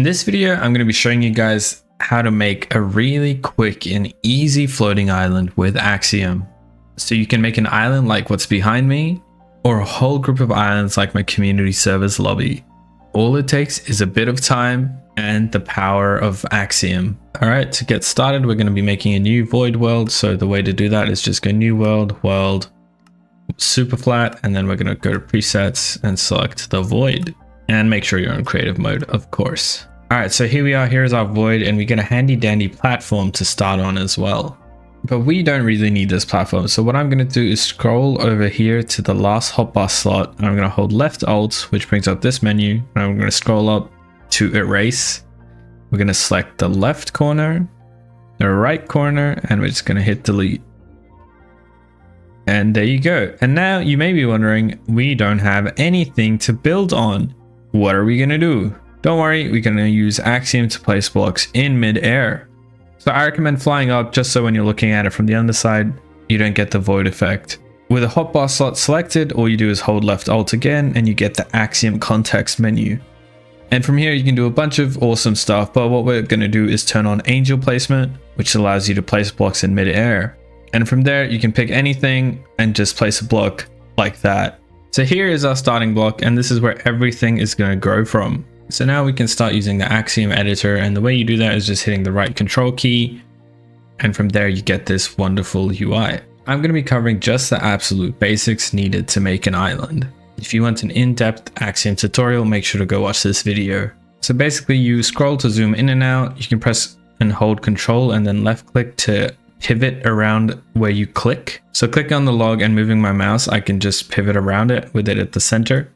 this video, I'm going to be showing you guys how to make a really quick and easy floating island with Axiom. So you can make an island like what's behind me, or a whole group of islands like my community server's lobby. All it takes is a bit of time and the power of Axiom. Alright, to get started, we're going to be making a new void world. So the way to do that is just go new world, world, super flat, and then we're going to go to presets and select the void. And make sure you're on creative mode, of course. Alright, so here we are, here's our void, and we get a handy dandy platform to start on as well. But we don't really need this platform, so what I'm going to do is scroll over here to the last hotbar slot, and I'm going to hold left alt, which brings up this menu, and I'm going to scroll up to erase. We're going to select the left corner, the right corner, and we're just going to hit delete. And there you go. And now you may be wondering, we don't have anything to build on. What are we going to do? Don't worry, we're going to use Axiom to place blocks in mid-air. So I recommend flying up just so when you're looking at it from the underside, you don't get the void effect. With a hotbar slot selected, all you do is hold left alt again and you get the Axiom context menu. And from here you can do a bunch of awesome stuff, but what we're going to do is turn on angel placement, which allows you to place blocks in mid-air. And from there you can pick anything and just place a block like that. So here is our starting block, and this is where everything is going to grow from. So now we can start using the Axiom editor, and the way you do that is just hitting the right control key, and from there you get this wonderful UI. I'm going to be covering just the absolute basics needed to make an island. If you want an in-depth Axiom tutorial, make sure to go watch this video. So basically you scroll to zoom in and out, you can press and hold control and then left click to pivot around where you click. So click on the log and moving my mouse, I can just pivot around it with it at the center.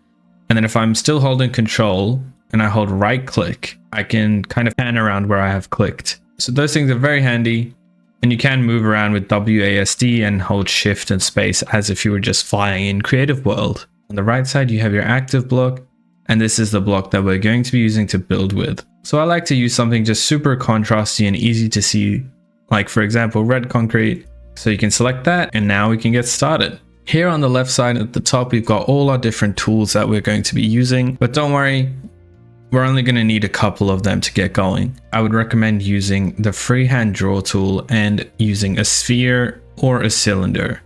And then if I'm still holding control and I hold right click, I can kind of pan around where I have clicked. So those things are very handy, and you can move around with WASD and hold shift and space as if you were just flying in Creative World. On the right side, you have your active block, and this is the block that we're going to be using to build with. So I like to use something just super contrasty and easy to see, like for example, red concrete. So you can select that, and now we can get started. Here on the left side at the top, we've got all our different tools that we're going to be using, but don't worry, we're only going to need a couple of them to get going. I would recommend using the freehand draw tool and using a sphere or a cylinder.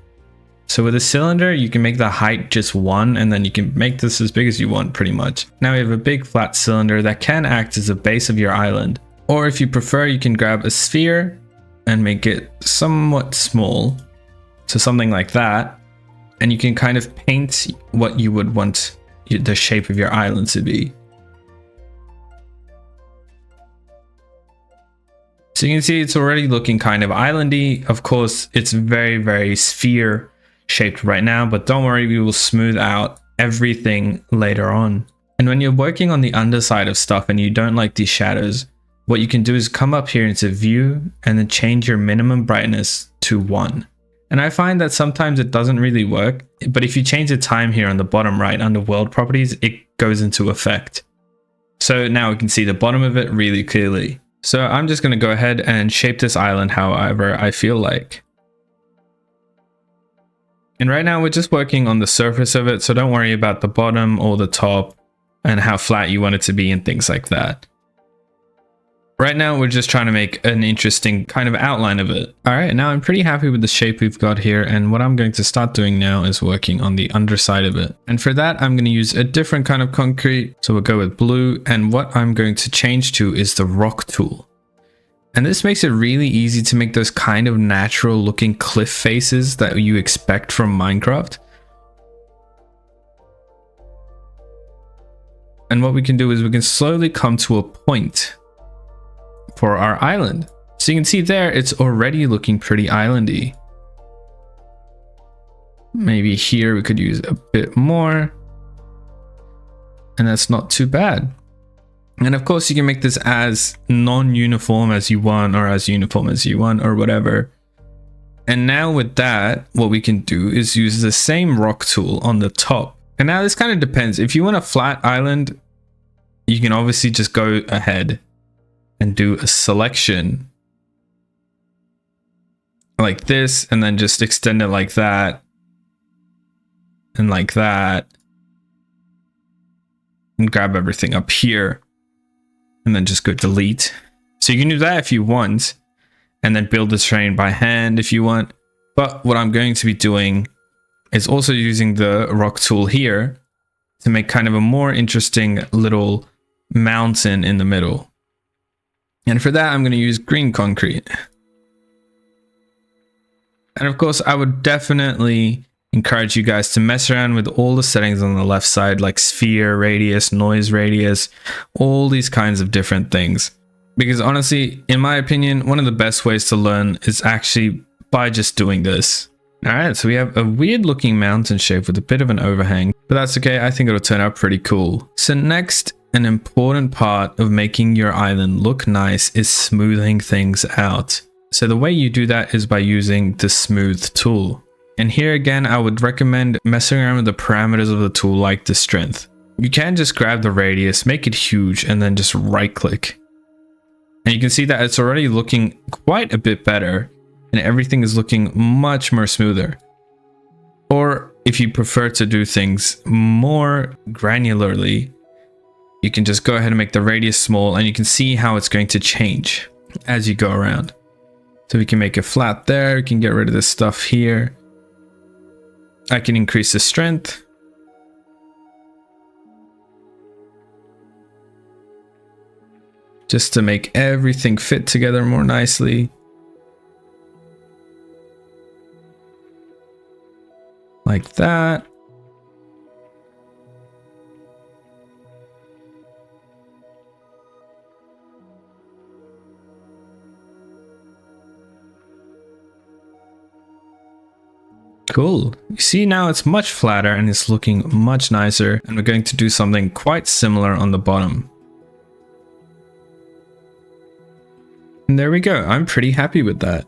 So with a cylinder, you can make the height just 1, and then you can make this as big as you want pretty much. Now we have a big flat cylinder that can act as the base of your island. Or if you prefer, you can grab a sphere and make it somewhat small. So something like that. And you can kind of paint what you would want the shape of your island to be. So you can see it's already looking kind of islandy. Of course, it's very, very sphere shaped right now, but don't worry, we will smooth out everything later on. And when you're working on the underside of stuff and you don't like these shadows, what you can do is come up here into view and then change your minimum brightness to 1. And I find that sometimes it doesn't really work, but if you change the time here on the bottom right under world properties, it goes into effect. So now we can see the bottom of it really clearly. So I'm just going to go ahead and shape this island however I feel like. And right now we're just working on the surface of it, so don't worry about the bottom or the top and how flat you want it to be and things like that. Right now we're just trying to make an interesting kind of outline of it. Alright, now I'm pretty happy with the shape we've got here, and what I'm going to start doing now is working on the underside of it. And for that I'm going to use a different kind of concrete, so we'll go with blue, and what I'm going to change to is the rock tool. And this makes it really easy to make those kind of natural looking cliff faces that you expect from Minecraft. And what we can do is we can slowly come to a point for our island. So you can see there, it's already looking pretty islandy. Maybe here we could use a bit more. And that's not too bad. And of course you can make this as non-uniform as you want, or as uniform as you want, or whatever. And now with that, what we can do is use the same rock tool on the top. And now this kind of depends. If you want a flat island, you can obviously just go ahead and do a selection like this, and then just extend it like that and like that, and grab everything up here. and then just go delete. So you can do that if you want, and then build the terrain by hand if you want. But what I'm going to be doing is also using the rock tool here to make kind of a more interesting little mountain in the middle. And for that, I'm going to use green concrete. And of course, I would definitely encourage you guys to mess around with all the settings on the left side, like sphere radius, noise radius, all these kinds of different things. Because honestly, in my opinion, one of the best ways to learn is actually by just doing this. All right, so we have a weird looking mountain shape with a bit of an overhang, but that's okay. I think it'll turn out pretty cool. So next, an important part of making your island look nice is smoothing things out. So the way you do that is by using the smooth tool. And here again, I would recommend messing around with the parameters of the tool like the strength. You can just grab the radius, make it huge, and then just right click. And you can see that it's already looking quite a bit better and everything is looking much more smoother. Or if you prefer to do things more granularly, you can just go ahead and make the radius small and you can see how it's going to change as you go around. So we can make it flat there. We can get rid of this stuff here. I can increase the strength. Just to make everything fit together more nicely. Like that. Cool. You see now it's much flatter and it's looking much nicer, and we're going to do something quite similar on the bottom. And there we go. I'm pretty happy with that.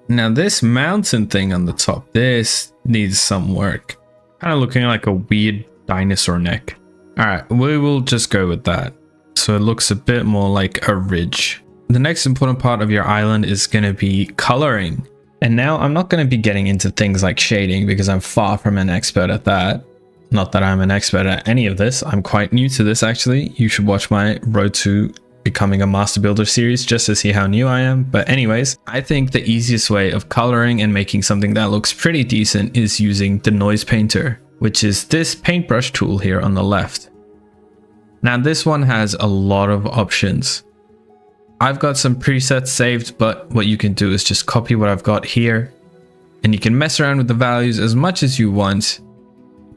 Now this mountain thing on the top, this needs some work. Kind of looking like a weird dinosaur neck. All right, we will just go with that. So it looks a bit more like a ridge. The next important part of your island is going to be coloring. And now I'm not going to be getting into things like shading because I'm far from an expert at that. Not that I'm an expert at any of this. I'm quite new to this actually. You should watch my Road to Becoming a Master Builder series just to see how new I am. But anyways, I think the easiest way of coloring and making something that looks pretty decent is using the noise painter, which is this paintbrush tool here on the left. Now this one has a lot of options. I've got some presets saved, but what you can do is just copy what I've got here and you can mess around with the values as much as you want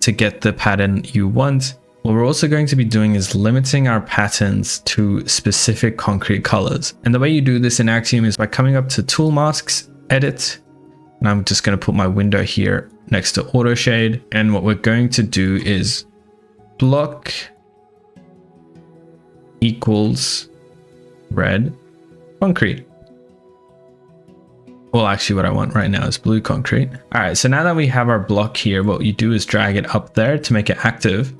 to get the pattern you want. What we're also going to be doing is limiting our patterns to specific concrete colors. And the way you do this in Axiom is by coming up to Tool Masks, Edit, and I'm just going to put my window here next to Auto Shade. And what we're going to do is block equals red concrete. Well, actually what I want right now is blue concrete. All right, so now that we have our block here, what you do is drag it up there to make it active.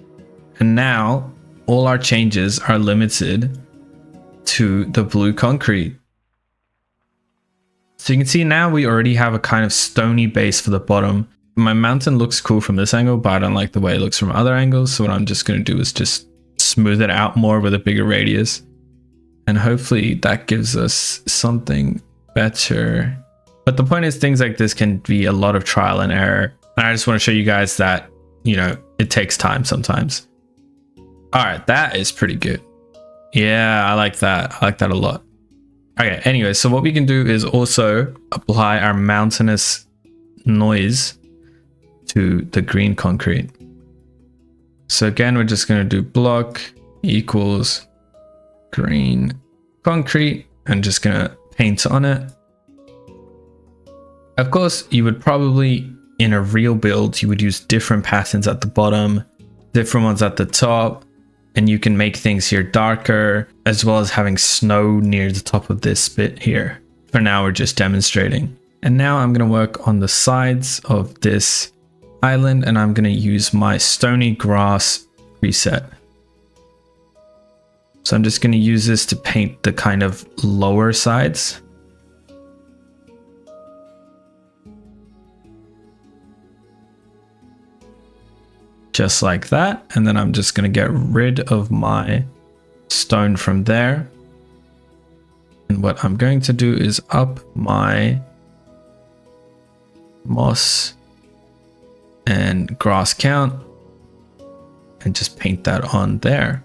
And now all our changes are limited to the blue concrete. So you can see now we already have a kind of stony base for the bottom. My mountain looks cool from this angle, but I don't like the way it looks from other angles. So what I'm just going to do is just smooth it out more with a bigger radius. And hopefully that gives us something better. But the point is things like this can be a lot of trial and error. And I just want to show you guys that, you know, it takes time sometimes. All right, that is pretty good. Yeah, I like that. I like that a lot. Okay, anyway, so what we can do is also apply our mountainous noise to the green concrete. So again, we're just going to do block equals green concrete and just going to paint on it. Of course, you would probably, in a real build, you would use different patterns at the bottom, different ones at the top, and you can make things here darker, as well as having snow near the top of this bit here. For now, we're just demonstrating. And now I'm going to work on the sides of this island, and I'm going to use my stony grass preset. So I'm just going to use this to paint the kind of lower sides. Just like that. And then I'm just going to get rid of my stone from there. And what I'm going to do is up my moss and grass count and just paint that on there.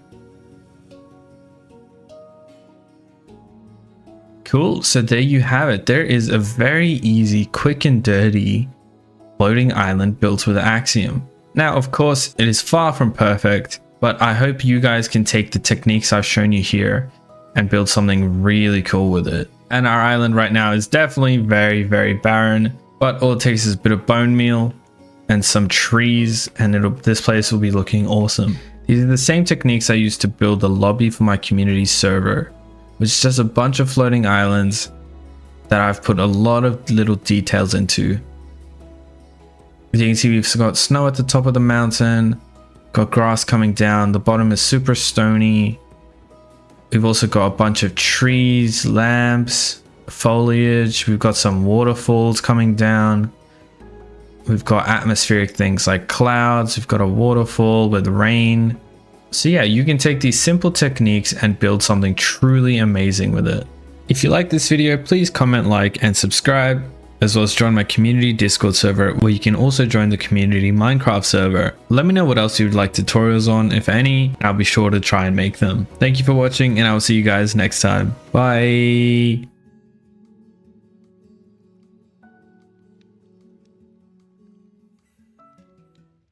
Cool, so there you have it. There is a very easy, quick and dirty floating island built with Axiom. Now, of course, it is far from perfect, but I hope you guys can take the techniques I've shown you here and build something really cool with it. And our island right now is definitely very, very barren, but all it takes is a bit of bone meal and some trees, and this place will be looking awesome. These are the same techniques I used to build the lobby for my community server, which is just a bunch of floating islands that I've put a lot of little details into. As you can see, we've got snow at the top of the mountain, got grass coming down, the bottom is super stony. We've also got a bunch of trees, lamps, foliage, we've got some waterfalls coming down. We've got atmospheric things like clouds, we've got a waterfall with rain. So yeah, you can take these simple techniques and build something truly amazing with it. If you like this video, please comment, like, and subscribe, as well as join my community Discord server, where you can also join the community Minecraft server. Let me know what else you'd like tutorials on, if any, and I'll be sure to try and make them. Thank you for watching, and I will see you guys next time. Bye!